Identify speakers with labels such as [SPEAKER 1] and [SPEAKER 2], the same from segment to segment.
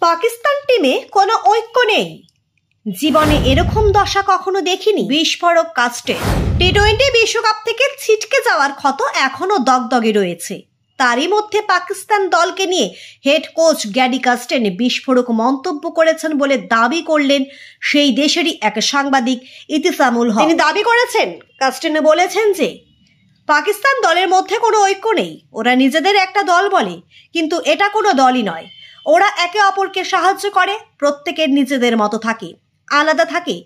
[SPEAKER 1] পাকিস্তান টিমে কোনো ঐক্য নেই। জীবনে এরকম দশা কখনো দেখিনি। বিস্ফোরক কাস্টে টি-20 বিশ্বকাপ থেকে ছিটকে যাওয়ার ক্ষত এখনো দগদগে রয়েছে। তারই মধ্যে পাকিস্তান দলকে নিয়ে হেড কোচ গ্যারি কাস্টেন বিস্ফোরক মন্তব্য করেছেন বলে দাবি করলেন সেই দেশেরই এক সাংবাদিক ইতিসামুল হক। তিনি দাবি করেছেন, কাস্টেন বলেছেন যে পাকিস্তান দলের মধ্যে কোনো ঐক্য নেই। ওরা নিজেদের একটা দল বলে, কিন্তু এটা কোনো দলই নয়। ওরা একে অপরকে সাহায্য করে, প্রত্যেকের নিজেদের মতো থাকে, আলাদা থাকে।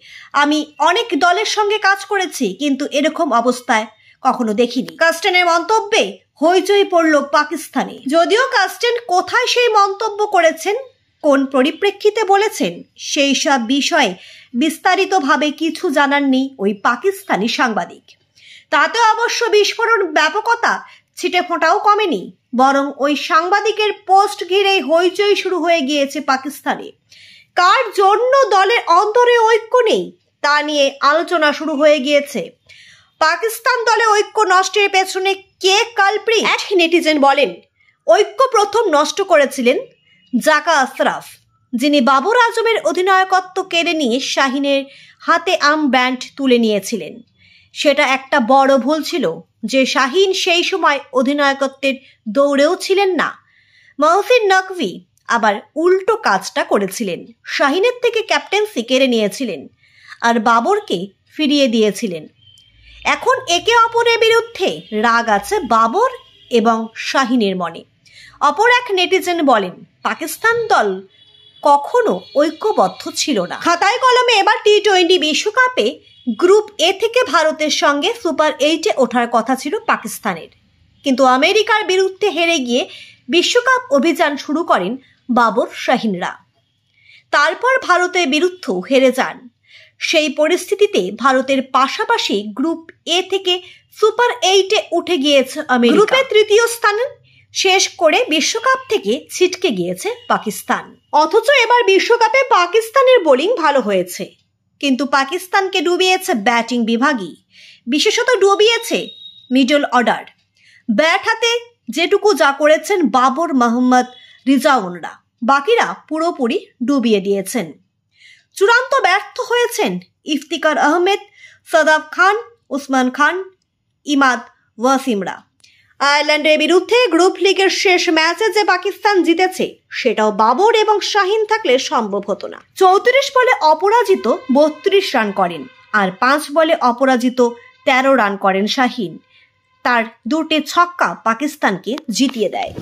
[SPEAKER 1] আমি অনেক দলের সঙ্গে কাজ করেছি, কিন্তু এরকম অবস্থায় কখনো দেখিনি। কাস্টেনের মন্তব্যে হইচই পড়ল পাকিস্তানে। যদিও কাস্টেন কোথায় সেই মন্তব্য করেছেন, কোন পরিপ্রেক্ষিতে বলেছেন, সেই সব বিষয়ে বিস্তারিতভাবে কিছু জানাননি ওই পাকিস্তানি সাংবাদিক। তাতে অবশ্য বিস্ফোরণ ব্যাপকতা ছিটে ফোঁটাও কমেনি, বরং ওই সাংবাদিকের পোস্ট ঘিরেই হইচই শুরু হয়ে গিয়েছে পাকিস্তানে। কার জন্য দলের অন্তরে ঐক্য নেই তা নিয়ে আলোচনা শুরু হয়ে গিয়েছে। পাকিস্তান দলে ঐক্য নষ্টের পেছনে কে কালপ্রিট? এক নেটিজেন বলেন, ঐক্য প্রথম নষ্ট করেছিলেন জাকা আশরাফ, যিনি বাবর আজমের অধিনায়কত্ব কেড়ে নিয়ে শাহিনের হাতে আর্ম ব্যান্ড তুলে নিয়েছিলেন। সেটা একটা বড় ভুল ছিল যে শাহিন সেই সময় অধিনায়কত্বের দৌড়েও ছিলেন না। মহসিন নকভি আবার উল্টো কাজটা করেছিলেন, শাহিনের থেকে ক্যাপ্টেন্সি কেড়ে নিয়েছিলেন আর বাবরকে ফিরিয়ে দিয়েছিলেন। এখন একে অপরের বিরুদ্ধে রাগ আছে বাবর এবং শাহিনের মনে। অপর এক নেটিজেন বলেন, পাকিস্তান দল কখনো ঐক্যবদ্ধ ছিল না। খাতায় কলমে এবার টি-20 বিশ্বকাপে গ্রুপ এ থেকে ভারতের সঙ্গে সুপার 8-এ ওঠার কথা ছিল পাকিস্তানের, কিন্তু আমেরিকার বিরুদ্ধে হেরে গিয়ে বিশ্বকাপ অভিযান শুরু করেন বাবর শাহিনরা। তারপর ভারতের বিরুদ্ধেও হেরে যান। সেই পরিস্থিতিতে ভারতের পাশাপাশি গ্রুপ এ থেকে সুপার 8-এ উঠে গিয়েছে আমেরিকা। গ্রুপে তৃতীয় স্থানে শেষ করে বিশ্বকাপ থেকে ছিটকে গিয়েছে পাকিস্তান। অথচ এবার বিশ্বকাপে পাকিস্তানের বোলিং ভালো হয়েছে, কিন্তু পাকিস্তানকে ডুবিয়েছে ব্যাটিং বিভাগই, বিশেষত ডুবিয়েছে মিডল অর্ডার। ব্যাট হাতে যেটুকু যা করেছেন বাবর, মোহাম্মদ রিজাউনরা, বাকিরা পুরোপুরি ডুবিয়ে দিয়েছেন। চূড়ান্ত ব্যর্থ হয়েছেন ইফতিকার আহমেদ, সাদাব খান, উসমান খান, ইমাদ ওয়াসিমরা। আয়ারল্যান্ডের বিরুদ্ধে গ্রুপ লিগের শেষ ম্যাচে যে পাকিস্তান জিতেছে, সেটাও বাবর এবং শাহিন থাকলে সম্ভব হতো না। 34 বলে অপরাজিত 32 রান করেন, আর 5 বলে অপরাজিত 13 রান করেন শাহিন। তার দুটি ছক্কা পাকিস্তানকে জিতিয়ে দেয়।